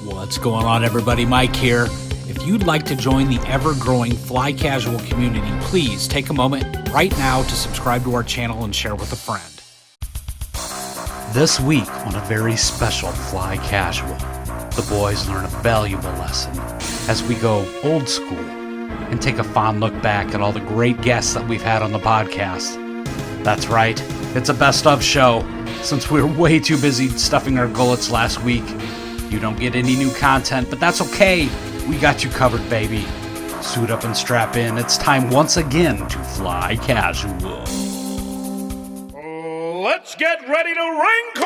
What's going on, everybody? Mike here. If you'd like to join the ever-growing fly casual community, please take a moment right now to subscribe to our channel and share with a friend. This week on a very special Fly Casual, the boys learn a valuable lesson as we go old school and take a fond look back at all the great guests that we've had on the podcast. That's right, it's a best of show. Since we were way too busy stuffing our gullets last week, you don't get any new content, but that's okay. We got you covered, baby. Suit up and strap in. It's time once again to Fly Casual. Let's get ready to wrinkle!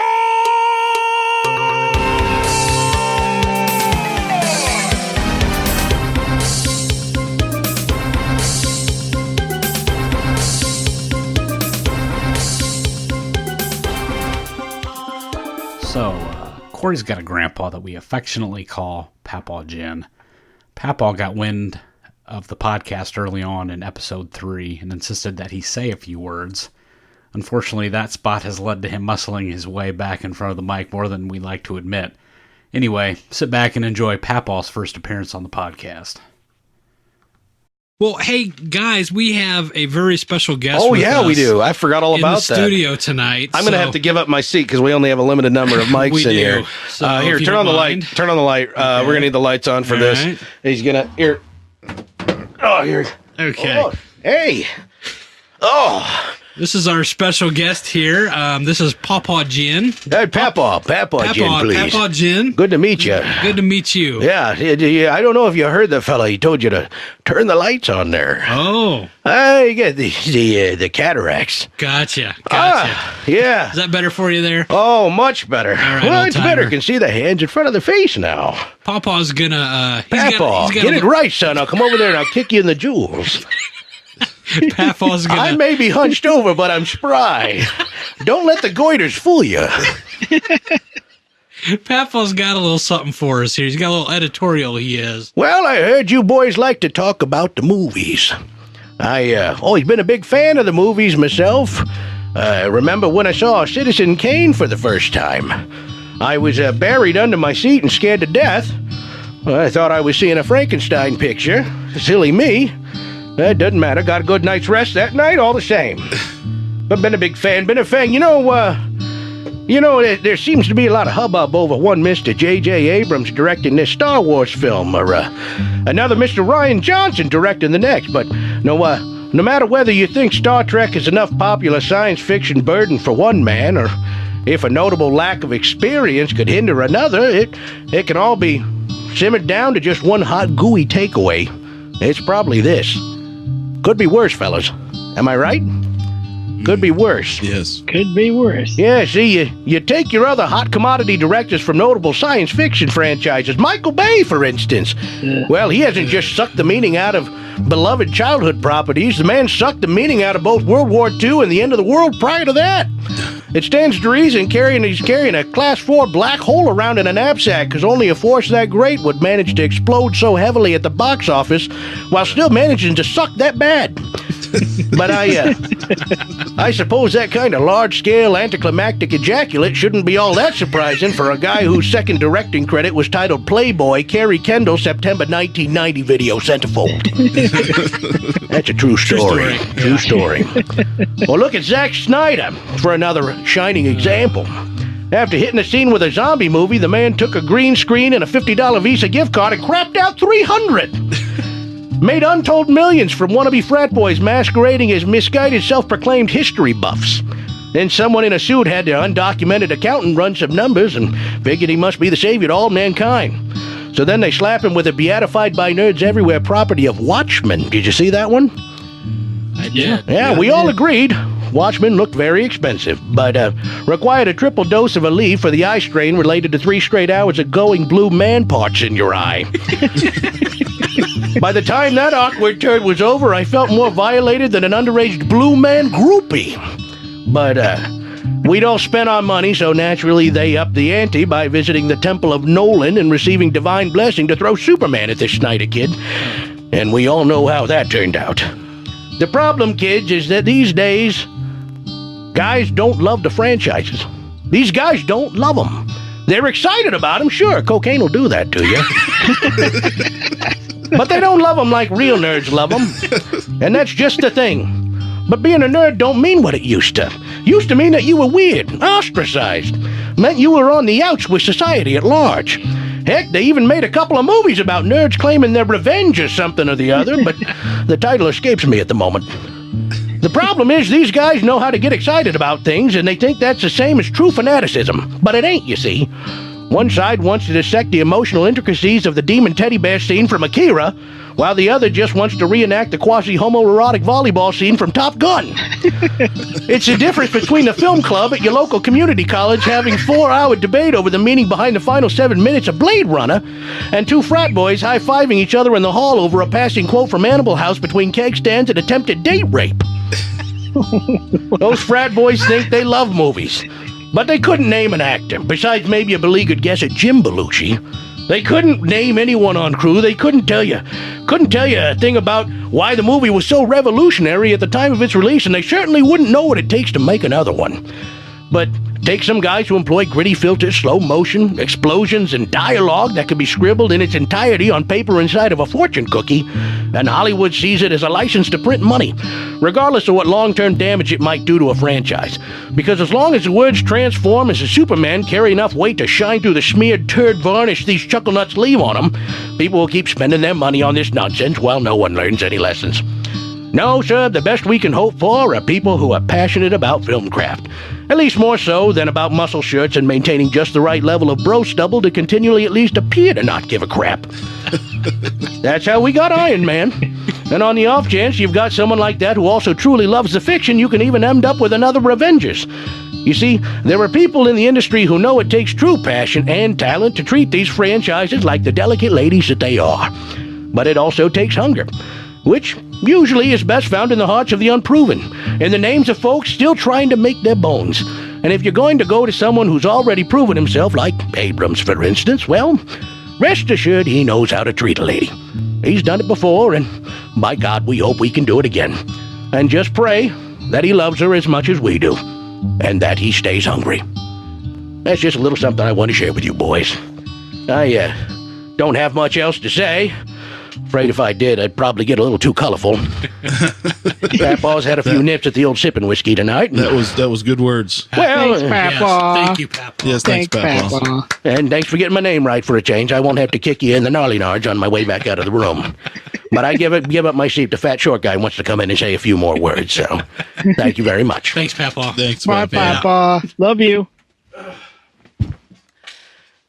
So, Corey's got a grandpa that we affectionately call Pappaw Ginn. Pappaw got wind of the podcast early on in episode 3 and insisted that he say a few words. Unfortunately, that spot has led to him muscling his way back in front of the mic more than we like to admit. Anyway, sit back and enjoy Pappaw's first appearance on the podcast. Well, hey, guys, we have a very special guest with us. We do. I forgot all about that. In the studio tonight. I'm going to have to give up my seat because we only have a limited number of mics in here. So here, turn on the light. Turn on the light. Okay. We're going to need the lights on for this. Right. He's going to... Here. Oh, here. Okay. Oh, hey. Oh. This is our special guest here. This is Pappaw Ginn. Hey, Pappaw Ginn, please. Pappaw Ginn. Good to meet you. Good to meet you. Yeah, I don't know if you heard the fella. He told you to turn the lights on there. Oh. You get the cataracts. Gotcha. Yeah. Is that better for you there? Oh, much better. Right, well, it's better. Can see the hands in front of the face now. Pappaw's gonna... Pappaw, get it right, son. I'll come over there and I'll kick you in the jewels. Pappaw's gonna... I may be hunched over, but I'm spry. Don't let the goiters fool you. Pappaw's got a little something for us here. He's got a little editorial, he is. Well, I heard you boys like to talk about the movies. I always been a big fan of the movies myself. Remember when I saw Citizen Kane for the first time? I was buried under my seat and scared to death. I thought I was seeing a Frankenstein picture. Silly me. It doesn't matter. Got a good night's rest that night, all the same. But been a big fan. You know, there seems to be a lot of hubbub over one Mr. J.J. Abrams directing this Star Wars film, or another Mr. Rian Johnson directing the next. But no matter whether you think Star Trek is enough popular science fiction burden for one man, or if a notable lack of experience could hinder another, it can all be simmered down to just one hot, gooey takeaway. It's probably this. Could be worse, fellas. Am I right? Could be worse. Yes. Could be worse. Yeah, see, you take your other hot commodity directors from notable science fiction franchises. Michael Bay, for instance. Well, he hasn't just sucked the meaning out of beloved childhood properties. The man sucked the meaning out of both World War II and the end of the world prior to that. It stands to reason he's carrying a Class 4 black hole around in a knapsack, because only a force that great would manage to explode so heavily at the box office while still managing to suck that bad. But I suppose that kind of large-scale anticlimactic ejaculate shouldn't be all that surprising for a guy whose second directing credit was titled Playboy, Carrie Kendall, September 1990 video centerfold. That's a true story. True story. Well, look at Zack Snyder for another shining example. After hitting a scene with a zombie movie, the man took a green screen and a $50 Visa gift card and crapped out $300. Made untold millions from wannabe frat boys masquerading as misguided self-proclaimed history buffs. Then someone in a suit had their undocumented accountant run some numbers and figured he must be the savior to all mankind. So then they slap him with a beatified by nerds everywhere property of Watchmen. Did you see that one? I did. Yeah, we all agreed. Watchmen looked very expensive, but required a triple dose of Aleve for the eye strain related to 3 straight hours of glowing blue man parts in your eye. By the time that awkward turd was over, I felt more violated than an underage blue man groupie. But we'd all spent our money, so naturally they upped the ante by visiting the Temple of Nolan and receiving divine blessing to throw Superman at this Snyder kid. And we all know how that turned out. The problem, kids, is that these days, guys don't love the franchises. These guys don't love them. They're excited about them, sure. Cocaine will do that to you. But they don't love them like real nerds love them. And that's just the thing. But being a nerd don't mean what it used to. Used to mean that you were weird, ostracized. Meant you were on the outs with society at large. Heck, they even made a couple of movies about nerds claiming their revenge or something or the other, but the title escapes me at the moment. The problem is these guys know how to get excited about things, and they think that's the same as true fanaticism. But it ain't, you see. One side wants to dissect the emotional intricacies of the demon teddy bear scene from Akira, while the other just wants to reenact the quasi-homoerotic volleyball scene from Top Gun. It's the difference between a film club at your local community college having 4-hour debate over the meaning behind the final 7 minutes of Blade Runner, and two frat boys high-fiving each other in the hall over a passing quote from Animal House between keg stands and attempted date rape. Those frat boys think they love movies, but they couldn't name an actor, besides maybe a beleaguered guess at Jim Belushi. They couldn't name anyone on crew. They couldn't tell you a thing about why the movie was so revolutionary at the time of its release, and they certainly wouldn't know what it takes to make another one. But take some guys who employ gritty filters, slow motion, explosions, and dialogue that can be scribbled in its entirety on paper inside of a fortune cookie, and Hollywood sees it as a license to print money, regardless of what long-term damage it might do to a franchise. Because as long as the words transform as a Superman carry enough weight to shine through the smeared turd varnish these chuckle nuts leave on them, people will keep spending their money on this nonsense while no one learns any lessons. No, sir, the best we can hope for are people who are passionate about film craft. At least more so than about muscle shirts and maintaining just the right level of bro stubble to continually at least appear to not give a crap. That's how we got Iron Man. And on the off chance you've got someone like that who also truly loves the fiction, you can even end up with another Avengers. You see, there are people in the industry who know it takes true passion and talent to treat these franchises like the delicate ladies that they are. But it also takes hunger, which usually is best found in the hearts of the unproven, in the names of folks still trying to make their bones. And if you're going to go to someone who's already proven himself, like Abrams, for instance, well, rest assured he knows how to treat a lady. He's done it before, and by God, we hope we can do it again. And just pray that he loves her as much as we do, and that he stays hungry. That's just a little something I want to share with you boys. I don't have much else to say. Afraid if I did, I'd probably get a little too colorful. Pappaw's had a few nips at the old sipping whiskey tonight. That was good words. Well, thanks, Pappaw. Yes, thank you, Pappaw. Yes, thanks, Pappaw. And thanks for getting my name right for a change. I won't have to kick you in the gnarly nards on my way back out of the room. But I give up my seat to fat short guy who wants to come in and say a few more words. So, thank you very much. Thanks, Pappaw. Thanks, Bye, Pappaw. Pappaw. Love you.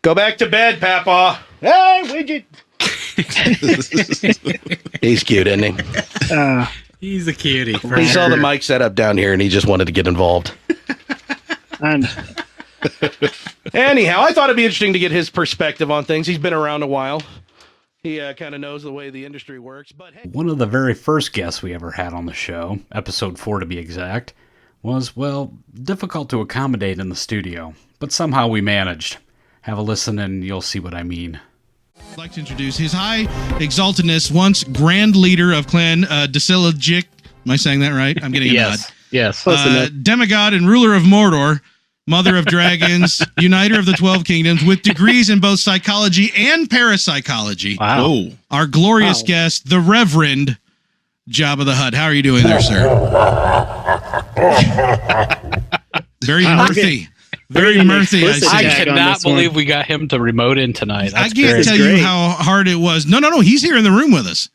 Go back to bed, Pappaw. Hey, widget. He's cute, isn't he? He's a cutie. He saw the mic set up down here and he just wanted to get involved. Anyhow, I thought it'd be interesting to get his perspective on things. He's been around a while. He kind of knows the way the industry works. But hey. One of the very first guests we ever had on the show, episode 4 to be exact, was, well, difficult to accommodate in the studio. But somehow we managed. Have a listen and you'll see what I mean. I'd like to introduce His High Exaltedness, once Grand Leader of Clan Desilagic. Am I saying that right? I'm getting a nod. Yes. Demigod and ruler of Mordor, Mother of Dragons, Uniter of the 12 Kingdoms, with degrees in both psychology and parapsychology. Wow. Oh, Our glorious guest, the Reverend Jabba the Hutt. How are you doing there, sir? Very mirthy. Very mirthy. I Tag on cannot this one. believe we got him to remote in tonight. I That's can't great. tell Great. you how hard it was. No. He's here in the room with us.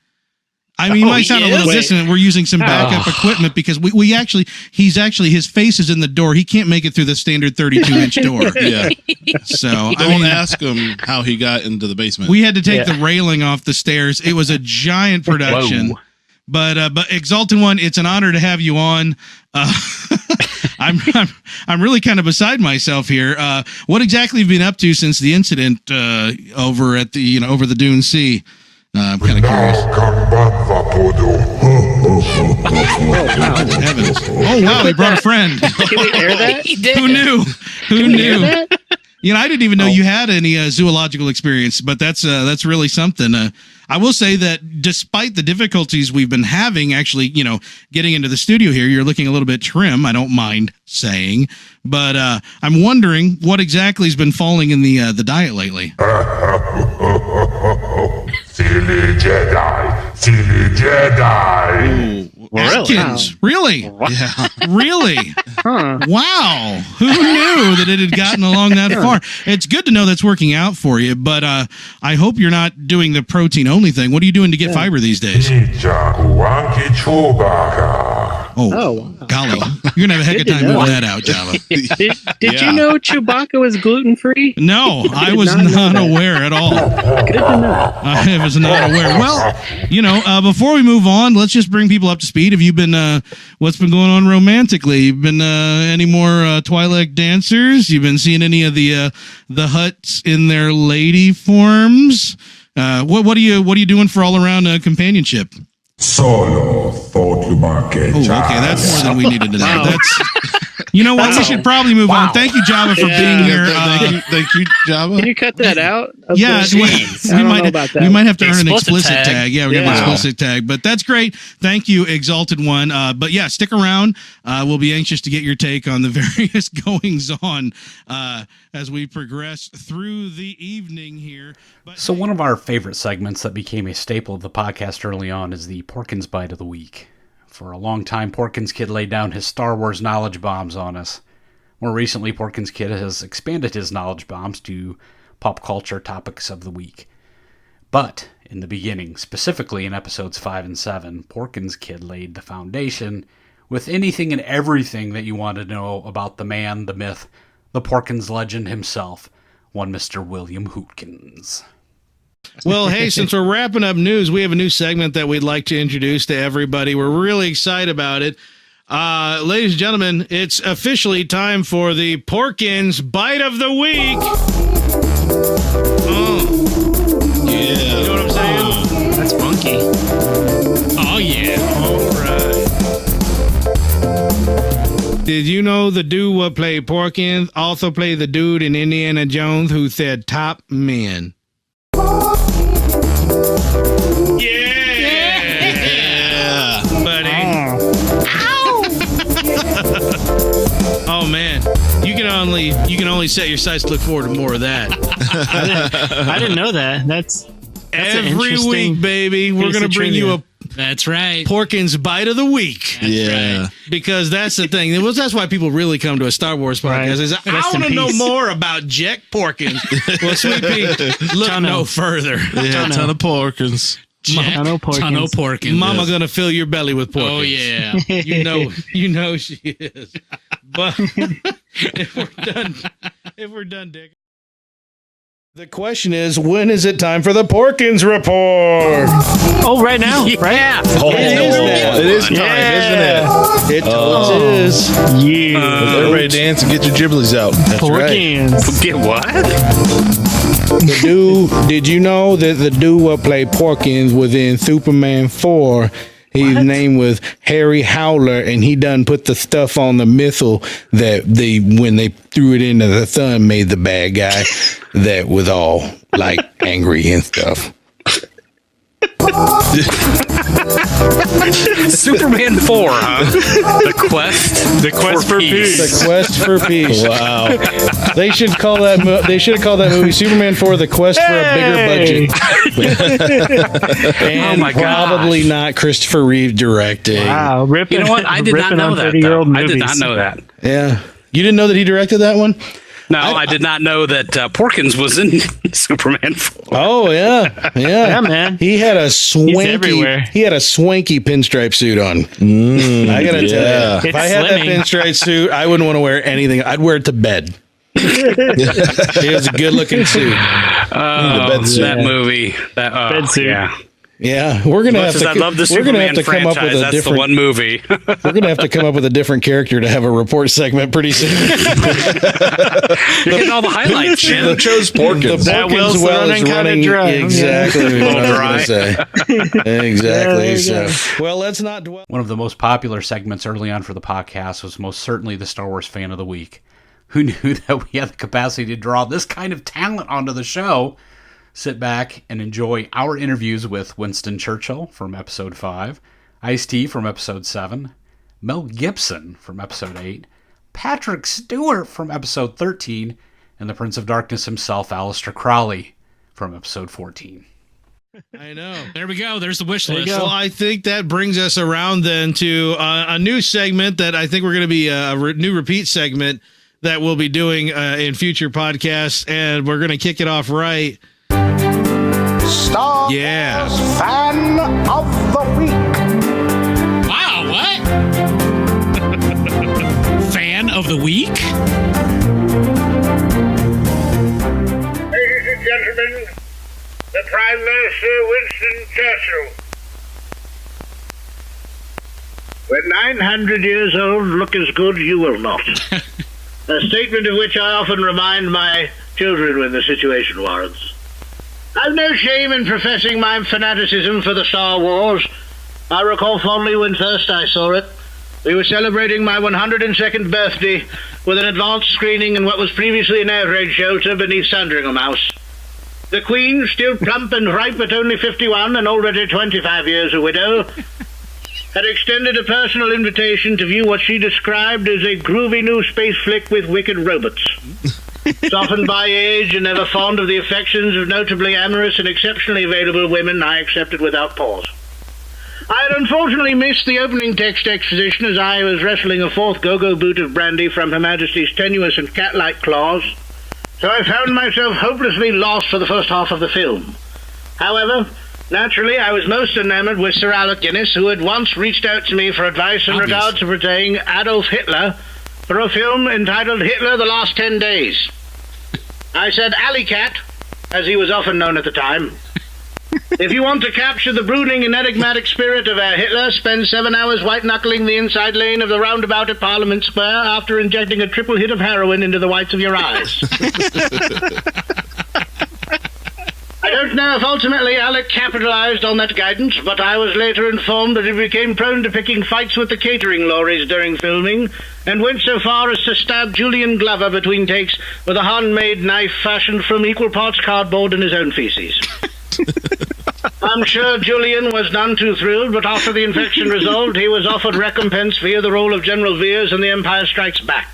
I mean, he might sound a little dissonant. We're using some backup equipment because his face is in the door. He can't make it through the standard 32-inch door. yeah. So Don't ask him how he got into the basement. we had to take the railing off the stairs. It was a giant production. Whoa. But Exalted One, it's an honor to have you on. I'm really kind of beside myself here. What exactly have you been up to since the incident over at the over the Dune Sea? I'm kind of curious. Heavens! Oh wow, he brought a friend. Can we air that? He did. Who knew? Who Can we air knew? that? I didn't even know you had any zoological experience, but that's really something. I will say that despite the difficulties we've been having, actually, getting into the studio here, you're looking a little bit trim. I don't mind saying, but I'm wondering what exactly has been falling in the diet lately. Silly Jedi. Atkins, really? Yeah. Really? Huh. Wow. Who knew that it had gotten along that far? It's good to know that's working out for you, but I hope you're not doing the protein only thing. What are you doing to get fiber these days? Oh, wow. Golly. You're going to have a heck of a time moving that out, Jabba. Did you know Chewbacca was gluten-free? No, I was not aware at all. Good to know. I was not aware. Well, before we move on, let's just bring people up to speed. Have you been, what's been going on romantically? You've been any more Twilight dancers? You've been seeing any of the Hutts in their lady forms? What are you doing for all around companionship? Solo thought market. Oh, okay, that's more than we needed to know. That's, you know what? We should probably move on. Thank you, Jabba, for being here. Thank you, Jabba. Can you cut that out? Yeah, we might have to earn an explicit tag. Yeah, we're gonna have an explicit tag, but that's great. Thank you, Exalted One. But yeah, stick around. We'll be anxious to get your take on the various goings on as we progress through the evening here. So one of our favorite segments that became a staple of the podcast early on is the Porkins Bite of the Week. For a long time, Porkins Kid laid down his Star Wars knowledge bombs on us. More recently, Porkins Kid has expanded his knowledge bombs to pop culture topics of the week. But in the beginning, specifically in episodes 5 and 7, Porkins Kid laid the foundation with anything and everything that you want to know about the man, the myth, the Porkins legend himself, one Mr. William Hootkins. Well, hey, since we're wrapping up news, we have a new segment that we'd like to introduce to everybody. We're really excited about it. Ladies and gentlemen, it's officially time for the Porkins Bite of the Week. Yeah. You know what I'm saying? That's funky. Oh, yeah. All right. Did you know the dude who played Porkins also played the dude in Indiana Jones who said top men? Yeah, buddy. Oh man, you can only set your sights to look forward to more of that. I didn't know that. That's every week, baby. We're gonna bring you a That's right. Porkins Bite of the Week. Right. Because that's the thing. That's why people really come to a Star Wars podcast. Is I want to know more about Jack Porkins. Well, Sweet Pea, look no further. Yeah, a ton of Porkins. Ton of Porkins. Mama gonna fill your belly with Porkins. Oh yeah. You know she is. But if we're done, Dick. The question is, when is it time for the Porkins Report? Oh, right now, right? It is time, isn't it? It totally is. Yeah. Everybody dance and get your giblies out. That's Porkins. Get what? Did you know that the dude who played Porkins was in Superman 4? His name was Harry Howler, and he done put the stuff on the missile that when they threw it into the sun, made the bad guy that was all like angry and stuff. Superman 4, huh? The quest for peace. The Quest for Peace. Wow. They should call that. They should have called that movie Superman 4: The Quest for a Bigger Budget. And probably not Christopher Reeve directing. Wow, ripping. You know what? I did not know that. I did not know that. Yeah, you didn't know that he directed that one? No, I did not know that Porkins was in Superman 4. Oh yeah. Yeah, man. He had a everywhere. swanky pinstripe suit on. I gotta tell you, if I had that pinstripe suit, I wouldn't want to wear anything. I'd wear it to bed. It was a good looking suit. That movie. Bed suit. Yeah. Yeah, we're gonna have to. I love the we're gonna Superman have to come up with franchise. a That's different. the one movie. We're gonna have to come up with a different character to have a report segment pretty soon. You're getting all the highlights, Who man. chose Porkins? That Will's running kinda dry. Exactly what I was going to say. Exactly. Yeah, So, well, let's not dwell. One of the most popular segments early on for the podcast was most certainly the Star Wars Fan of the Week. who knew that we had the capacity to draw this kind of talent onto the show. Sit back and enjoy our interviews with Winston Churchill from episode 5, Ice-T from episode 7, Mel Gibson from episode 8, Patrick Stewart from episode 13, and the Prince of Darkness himself, Alister Crowley, from episode 14. I know. There we go. There's the wish list. Well, I think that brings us around then to a new segment that I think we're going to be a new repeat segment that we'll be doing in future podcasts, and we're going to kick it off right. Star Wars Fan of the Week. Wow, what? Fan of the week? Ladies and gentlemen, the Prime Minister Winston Churchill. When 900 years old, look as good you will not. A statement of which I often remind my children when the situation warrants. I've no shame in professing my fanaticism for the Star Wars. I recall fondly when first I saw it. We were celebrating my 102nd birthday with an advanced screening in what was previously an air raid shelter beneath Sandringham House. The Queen, still plump and ripe at only 51 and already 25 years a widow, had extended a personal invitation to view what she described as a groovy new space flick with wicked robots. Softened by age and ever fond of the affections of notably amorous and exceptionally available women, I accepted without pause. I had unfortunately missed the opening text exposition as I was wrestling a fourth go-go boot of brandy from Her Majesty's tenuous and cat-like claws, so I found myself hopelessly lost for the first half of the film. However, naturally, I was most enamored with Sir Alec Guinness, who had once reached out to me for advice in regard to portraying Adolf Hitler for a film entitled Hitler: The Last 10 Days. I said, "Alley Cat," as he was often known at the time. If you want to capture the brooding and enigmatic spirit of Hitler, spend 7 hours white-knuckling the inside lane of the roundabout at Parliament Square after injecting a triple hit of heroin into the whites of your eyes. I don't know if ultimately Alec capitalized on that guidance, but I was later informed that he became prone to picking fights with the catering lorries during filming, and went so far as to stab Julian Glover between takes with a handmade knife fashioned from equal parts cardboard and his own feces. I'm sure Julian was none too thrilled, but after the infection resolved, he was offered recompense via the role of General Veers in The Empire Strikes Back.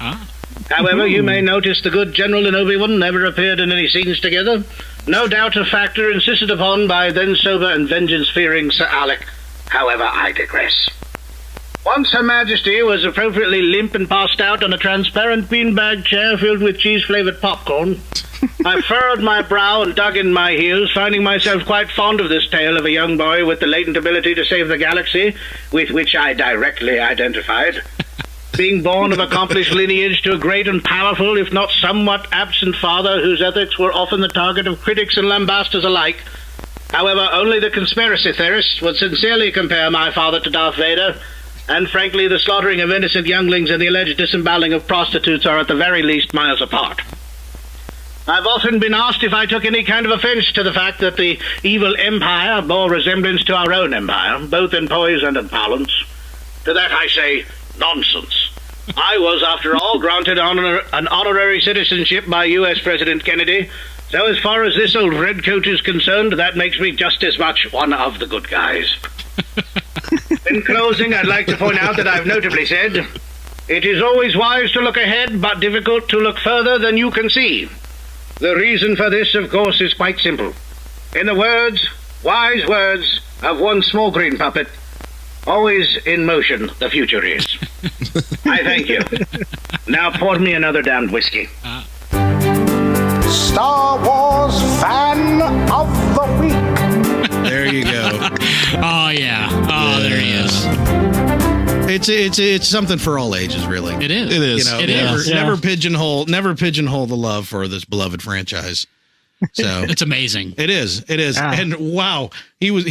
However, you may notice the good General and Obi-Wan never appeared in any scenes together. No doubt a factor insisted upon by then-sober and vengeance-fearing Sir Alec. However, I digress. Once Her Majesty was appropriately limp and passed out on a transparent beanbag chair filled with cheese-flavored popcorn, I furrowed my brow and dug in my heels, finding myself quite fond of this tale of a young boy with the latent ability to save the galaxy, with which I directly identified. Being born of accomplished lineage to a great and powerful, if not somewhat absent father, whose ethics were often the target of critics and lambasters alike. However, only the conspiracy theorists would sincerely compare my father to Darth Vader, and frankly, the slaughtering of innocent younglings and the alleged disemboweling of prostitutes are at the very least miles apart. I've often been asked if I took any kind of offense to the fact that the evil empire bore resemblance to our own empire, both in poise and in parlance. To that I say, nonsense. I was, after all, granted an honorary citizenship by U.S. President Kennedy, so as far as this old redcoat is concerned, that makes me just as much one of the good guys. In closing, I'd like to point out that I've notably said, it is always wise to look ahead, but difficult to look further than you can see. The reason for this, of course, is quite simple. In the wise words of one small green puppet, always in motion, the future is. I thank you. Now pour me another damned whiskey. Star Wars Fan of the Week. There you go. Oh, yeah. Oh, there he is. It's something for all ages, really. It is. It is. You know, It is. never pigeonhole the love for this beloved franchise. So It's amazing. it is. And wow, he was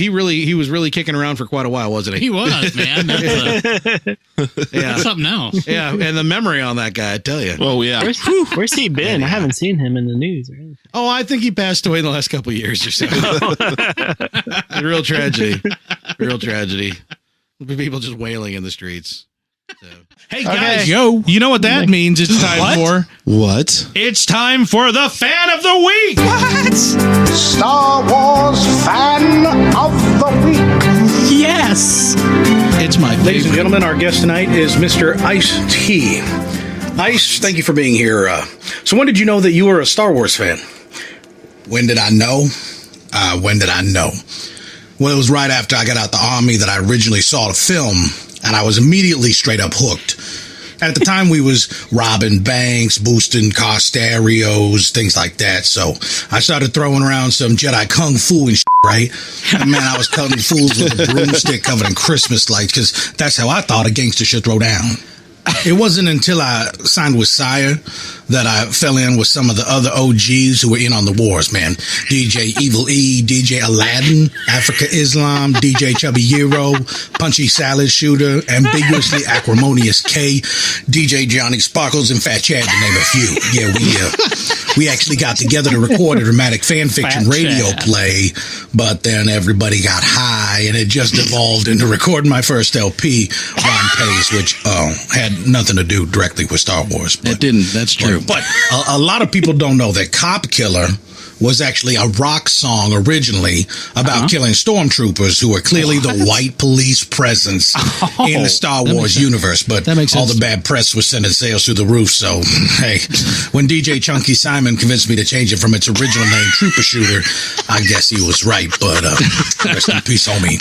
really kicking around for quite a while, wasn't he? He was, man. Yeah. That's something else. Yeah, and the memory on that guy, I tell you. Oh, yeah. Where's he been? I haven't seen him in the news or anything. Oh, I think he passed away in the last couple of years or so. Real tragedy. People just wailing in the streets. Hey guys, yo! You know what that means? It's time for What? It's time for the Fan of the Week. What? Star Wars Fan of the Week. Yes. It's my favorite. Ladies and gentlemen, our guest tonight is Mr. Ice-T. Ice, thank you for being here. So when did you know that you were a Star Wars fan? When did I know? Well, it was right after I got out the Army that I originally saw the film, and I was immediately straight up hooked. At the time, we was robbing banks, boosting car stereos, things like that. So I started throwing around some Jedi Kung Fu and shit, right? And man, I was cutting fools with a broomstick covered in Christmas lights, because that's how I thought a gangster should throw down. It wasn't until I signed with Sire that I fell in with some of the other OGs who were in on the wars, man. DJ Evil E, DJ Aladdin, Africa Islam, DJ Chubby Hero, Punchy Salad Shooter, Ambiguously Acrimonious K, DJ Johnny Sparkles, and Fat Chad, to name a few. Yeah, we actually got together to record a dramatic fan fiction radio play, but then everybody got high, and it just evolved into recording my first LP, Ron Pace, which had nothing to do directly with Star Wars. It didn't. That's true. But a lot of people don't know that Cop Killer was actually a rock song originally about killing stormtroopers who were clearly the white police presence in the Star Wars universe. But all the bad press was sending sales through the roof. So, hey, when DJ Chunky Simon convinced me to change it from its original name, Trooper Shooter, I guess he was right. But rest in peace, homie.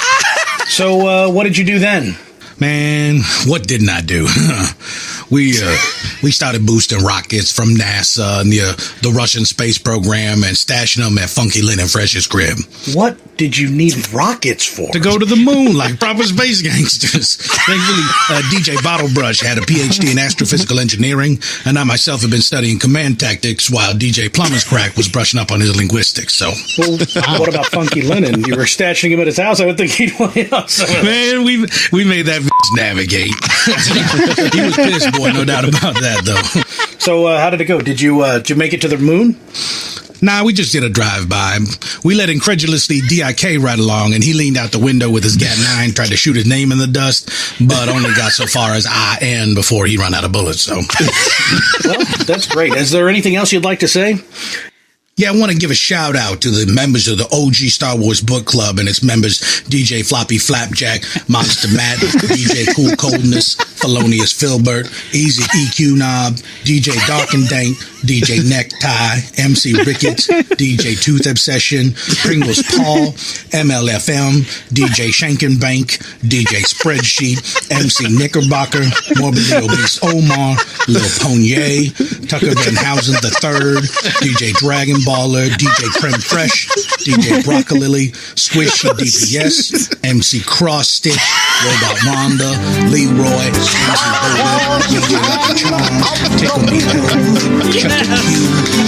So what did you do then? Man, what didn't I do? We started boosting rockets from NASA and the Russian space program and stashing them at Funky Lynn and Fresh's crib. What did you need rockets for? To go to the moon like proper space gangsters. Thankfully, DJ Bottlebrush had a PhD in astrophysical engineering, and I myself have been studying command tactics while DJ Plumber's Crack was brushing up on his linguistics. So, well, what about Funky Lennon? You were stashing him at his house. I would think he'd want to. Man, we made that navigate. He was pissed, boy, no doubt about that, though. So, how did it go? Did you make it to the moon? Nah, we just did a drive-by. We let incredulously DIK ride along, and he leaned out the window with his Gat-9, tried to shoot his name in the dust, but only got so far as IN before he ran out of bullets, so. Well, that's great. Is there anything else you'd like to say? Yeah, I want to give a shout out to the members of the OG Star Wars Book Club and its members, DJ Floppy Flapjack, Monster Matt, DJ Cool Coldness, Felonious Filbert, Easy EQ Knob, DJ Dark and Dank, DJ Necktie, MC Ricketts, DJ Tooth Obsession, Pringles Paul, MLFM, DJ Shankenbank, DJ Spreadsheet, MC Knickerbocker, Morbidly Obese Omar, Lil Ponier, Tucker Van Housen III, DJ Dragon Baller, DJ Creme Fresh, DJ Broccolilly, Squishy DPS, MC Cross Stitch, Robot Wanda, Leroy, Easy Bowler, DJ Lucky Charms, Tickle Me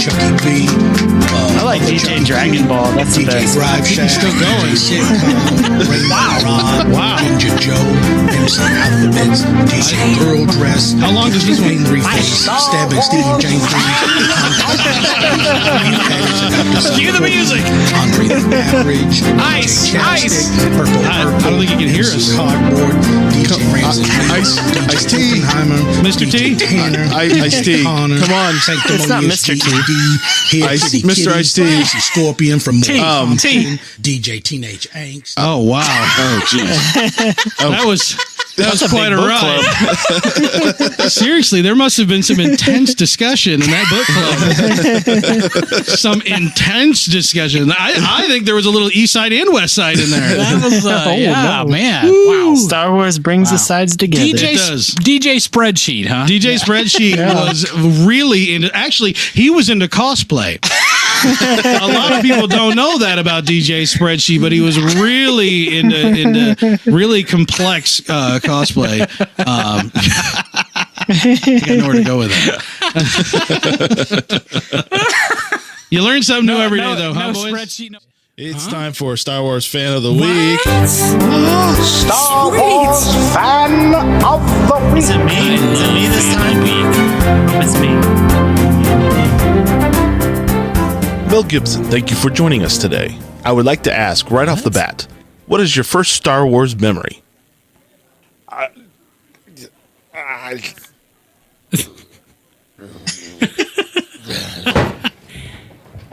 Chucky B. I like DJ Dragon Ball. That's the best. Drive Shack, still going. Wow. Ninja Joe, MC Alphabets, DJ Girl Dress. How long does this one? Angry Face, Stabbing Steve Jenkins. Cue the music. Andre the Average. Ice. Purple. I don't think you can hear us. Cardboard. DJ Ramsey. Ice-T. Mr. T. Tanner. Ice-T. Come on. It's not Mr. T. Mr. Ice-T. Scorpion from T. DJ Teenage Angst. Oh, wow. Oh, jeez. That was quite a ride. Seriously, there must have been some intense discussion in that book club. Some intense discussion. I think there was a little East Side and West Side in there. That was, man. Woo. Wow. Star Wars brings the sides together. DJ Spreadsheet, huh? DJ Spreadsheet was really into, actually, he was into cosplay. A lot of people don't know that about DJ Spreadsheet, but he was really into really complex cosplay. I got nowhere to go with that. You learn something new every day, though, huh, boys? It's time for Star Wars Fan of the Week. Star Wars Fan of the Week. Is it me? Is it me this time? It's me. Mel Gibson, thank you for joining us today. I would like to ask right off the bat, what is your first Star Wars memory?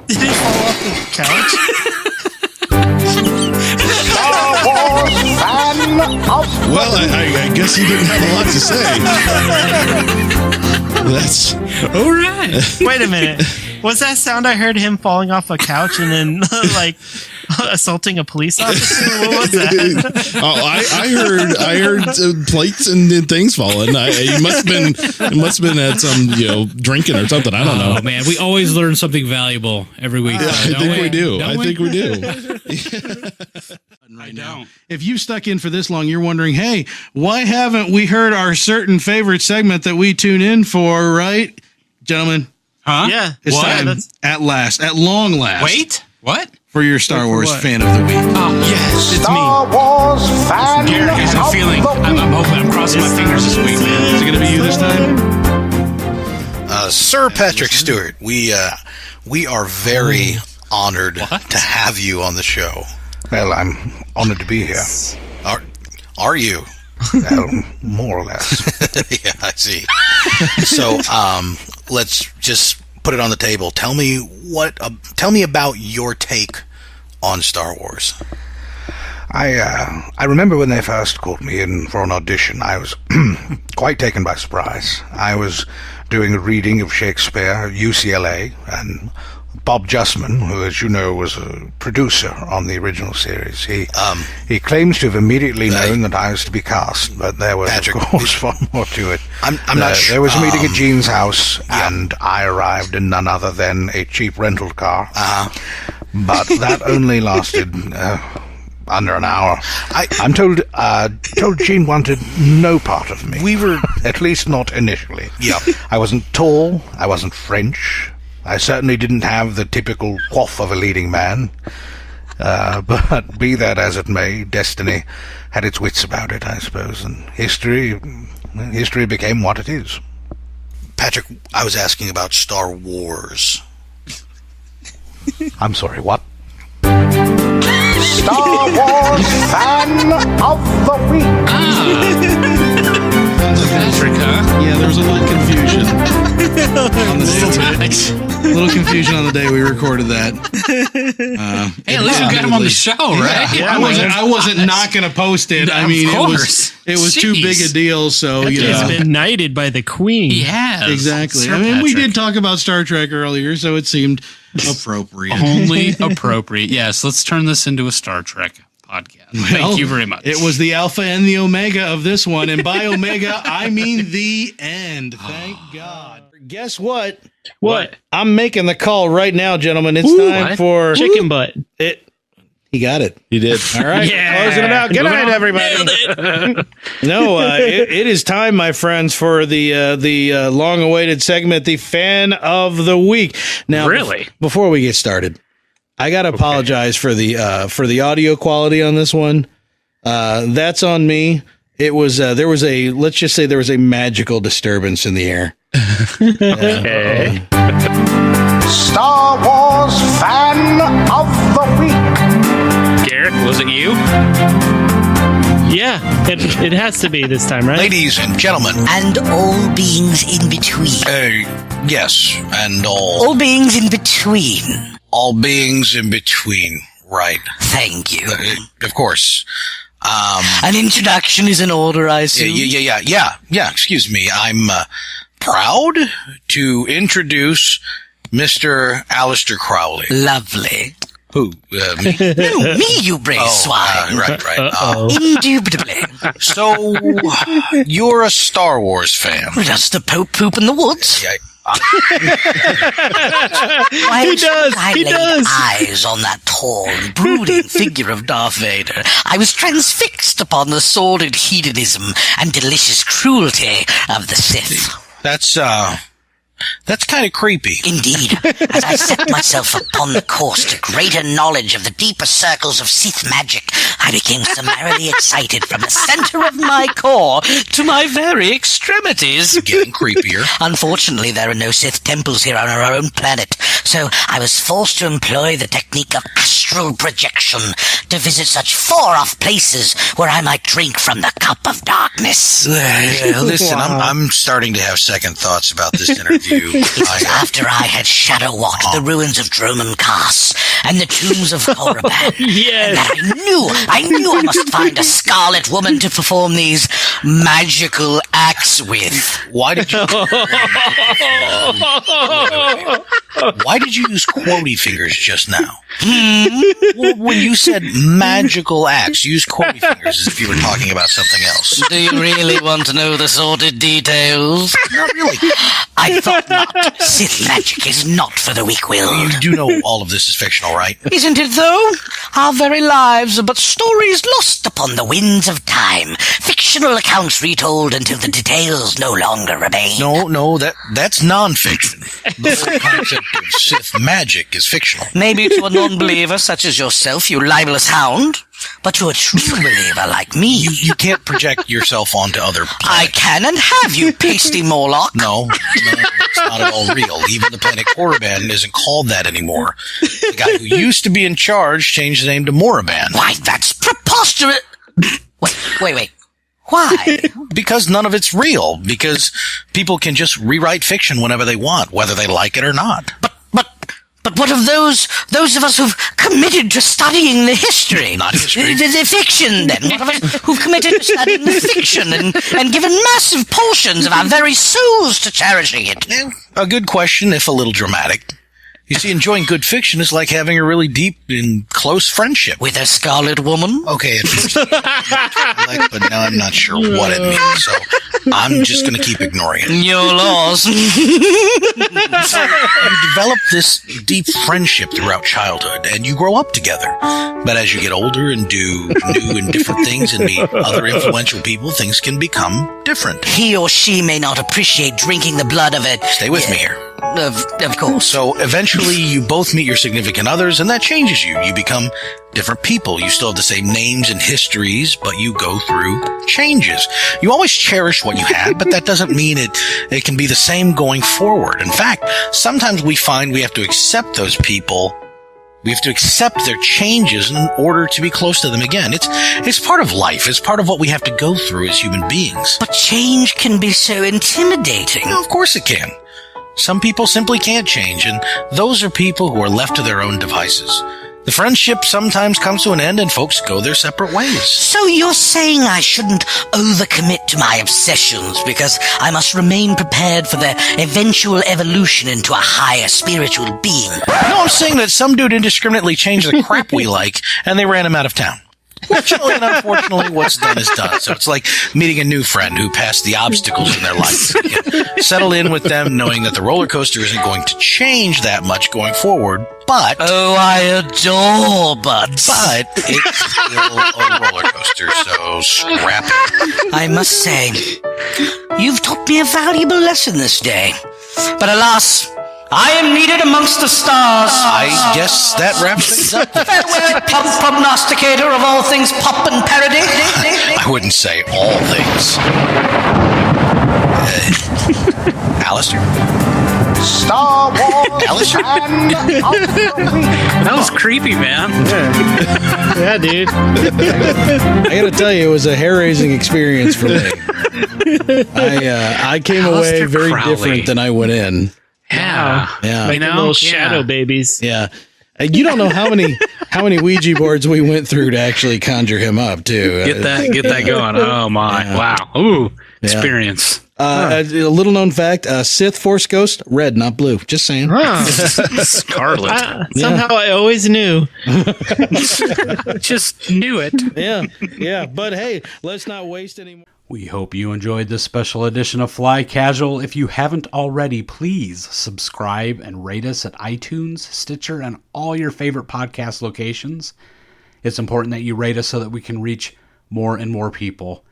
Did he fall off the couch? Star Wars fan of the Well, I guess he didn't have a lot to say. That's all right. Wait a minute. Was that sound I heard him falling off a couch and then like assaulting a police officer? What was that? I heard plates and things falling. He must have been at some drinking or something. I don't know. Oh man, we always learn something valuable every week. I think we do. I think we do. Right now, if you stuck in for this long, you're wondering, hey, why haven't we heard our certain favorite segment that we tune in for, right, gentlemen? Huh? Yeah. It's What? time at long last. Wait, what? For your Star Wars fan of the week. Oh, yes, it's Star me. Wars fan Garrick, I'm of feeling. the I'm hoping. I'm crossing my fingers this week, man. Is it going to be you this time? Sir Patrick Stewart, we are very honored to have you on the show. Well, I'm honored to be here. Are you? Well, more or less. Yeah, I see. So, let's just put it on the table. Tell me about your take on Star Wars. I remember when they first called me in for an audition. I was quite taken by surprise. I was doing a reading of Shakespeare at UCLA, and Bob Justman, who, as you know, was a producer on the original series, he claims to have immediately known that I was to be cast, but there was, Patrick, of course, far more to it. I'm not sure. There was a meeting at Gene's house, and I arrived in none other than a cheap rental car. But that only lasted under an hour. I'm told Gene wanted no part of me. We were... At least not initially. Yeah. I wasn't tall. I wasn't French. I certainly didn't have the typical quaff of a leading man. But be that as it may, destiny had its wits about it, I suppose, and history became what it is. Patrick, I was asking about Star Wars. I'm sorry, what? Star Wars fan of the week. Patrick, huh? Yeah, there was a little confusion on the day we recorded that. Hey, at least we got him on the show, right? Yeah, I wasn't not going to post it. I mean, it was too big a deal. So He's been knighted by the Queen. He has. Exactly. Sir I mean, we Patrick. did talk about Star Trek earlier, so it seemed appropriate. Only appropriate. Yes, let's turn this into a Star Trek podcast. Thank you very much. It was the alpha and the omega of this one, and by omega, I mean the end. Thank God. Guess what? What? I'm making the call right now, gentlemen. It's time for chicken butt. He got it. He did. All right. Closing it out. Good night, everybody. No, it is time, my friends, for the long-awaited segment, the Fan of the Week. Now, Really? Before we get started, I got to apologize for the audio quality on this one. That's on me. It was let's just say there was a magical disturbance in the air. Okay. Star Wars fan of the week. Garrick, was it you? Yeah, it has to be this time, right? Ladies and gentlemen. And all beings in between. Yes, and all... All beings in between. All beings in between, right. Thank you. Of course. An introduction is in order, I assume? Yeah, excuse me. I'm proud to introduce Mr. Alister Crowley. Lovely. Who? Me? No, me, you brave swine. Right. Indubitably. So, you're a Star Wars fan. Does the Pope poop in the woods? Yeah. He does. I laid eyes on that tall and brooding figure of Darth Vader, I was transfixed upon the sordid hedonism and delicious cruelty of the Sith. That's That's kind of creepy. Indeed. As I set myself upon the course to greater knowledge of the deeper circles of Sith magic, I became summarily excited from the center of my core to my very extremities. Getting creepier. Unfortunately, there are no Sith temples here on our own planet, so I was forced to employ the technique of astral projection to visit such far-off places where I might drink from the cup of darkness. Listen, I'm starting to have second thoughts about this interview. It was after I had shadow-walked the ruins of Dromon Kaas and the tombs of Korriban. Yes. And I knew I must find a scarlet woman to perform these magical acts with. Why did you use quotey fingers just now? Well, when you said magical acts, you used quotey fingers as if you were talking about something else. Do you really want to know the sordid details? Not really. I thought not. Sith magic is not for the weak-willed. You do know all of this is fictional, right? Isn't it, though? Our very lives are but stories lost upon the winds of time. Fictional accounts retold until the details no longer remain. No, that's non-fiction. The whole concept of Sith magic is fictional. Maybe to a non-believer such as yourself, you libelous hound. But to a true believer like me... You can't project yourself onto other planets. I can and have, you pasty Morlock. No, it's not at all real. Even the planet Korriban isn't called that anymore. The guy who used to be in charge changed the name to Moraban. Why, that's preposterous! Wait. Why? Because none of it's real. Because people can just rewrite fiction whenever they want, whether they like it or not. But what of those of us who've committed to studying the history? Not history. The fiction, then. What of us who've committed to studying the fiction and given massive portions of our very souls to cherishing it? A good question, if a little dramatic. You see, enjoying good fiction is like having a really deep and close friendship. With a scarlet woman? Okay, at first I but now I'm not sure what it means, so I'm just going to keep ignoring it. Your loss. So you develop this deep friendship throughout childhood, and you grow up together. But as you get older and do new and different things and meet other influential people, things can become different. He or she may not appreciate drinking the blood of it. Stay with me here. Of course. So eventually you both meet your significant others, and that changes you. You become different people. You still have the same names and histories, but you go through changes. You always cherish what you had, but that doesn't mean it can be the same going forward. In fact, sometimes we find we have to accept those people. We have to accept their changes in order to be close to them again. It's part of life. It's part of what we have to go through as human beings. But change can be so intimidating. No, of course it can. Some people simply can't change, and those are people who are left to their own devices. The friendship sometimes comes to an end, and folks go their separate ways. So you're saying I shouldn't overcommit to my obsessions because I must remain prepared for their eventual evolution into a higher spiritual being? No, I'm saying that some dude indiscriminately changed the crap we like, and they ran him out of town. Fortunately and unfortunately, what's done is done. So it's like meeting a new friend who passed the obstacles in their life. You can settle in with them knowing that the roller coaster isn't going to change that much going forward, but... Oh, I adore butts. But it's still a roller coaster, so scrap it. I must say, you've taught me a valuable lesson this day. But alas... I am needed amongst the stars. I guess that wraps things up. Farewell, prognosticator of all things pop and parody. I wouldn't say all things. Alister? Star Wars. Alister? That was creepy, man. Yeah, dude. I gotta tell you, it was a hair-raising experience for me. I came away very different than I went in. Yeah. Like little shadow babies. Yeah. You don't know how many Ouija boards we went through to actually conjure him up, too. Get that going. Oh my! Yeah. Wow. Ooh, experience. A little known fact: Sith Force Ghost, red, not blue. Just saying. Scarlet. Somehow I always knew. Just knew it. Yeah. But hey, let's not waste any more. We hope you enjoyed this special edition of Fly Casual. If you haven't already, please subscribe and rate us at iTunes, Stitcher, and all your favorite podcast locations. It's important that you rate us so that we can reach more and more people.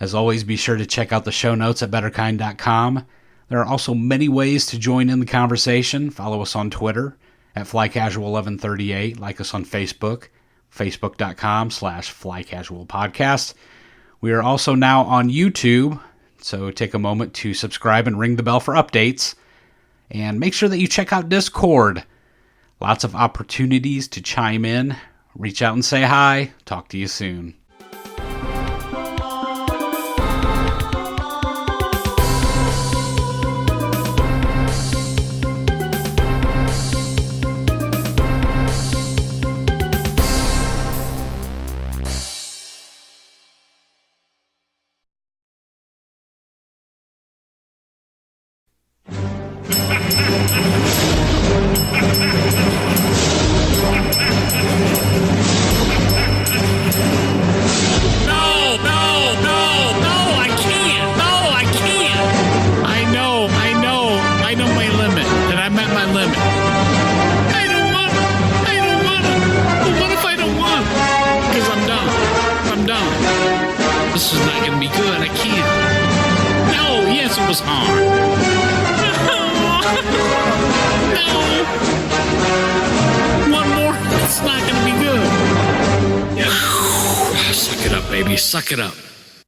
As always, be sure to check out the show notes at betterkind.com. There are also many ways to join in the conversation. Follow us on Twitter at FlyCasual1138. Like us on Facebook, facebook.com/FlyCasualPodcast. We are also now on YouTube, so take a moment to subscribe and ring the bell for updates. And make sure that you check out Discord. Lots of opportunities to chime in. Reach out and say hi. Talk to you soon. This is not going to be good. I can't. No, yes, it was hard. No. One more. It's not going to be good. Suck it up, baby. Suck it up.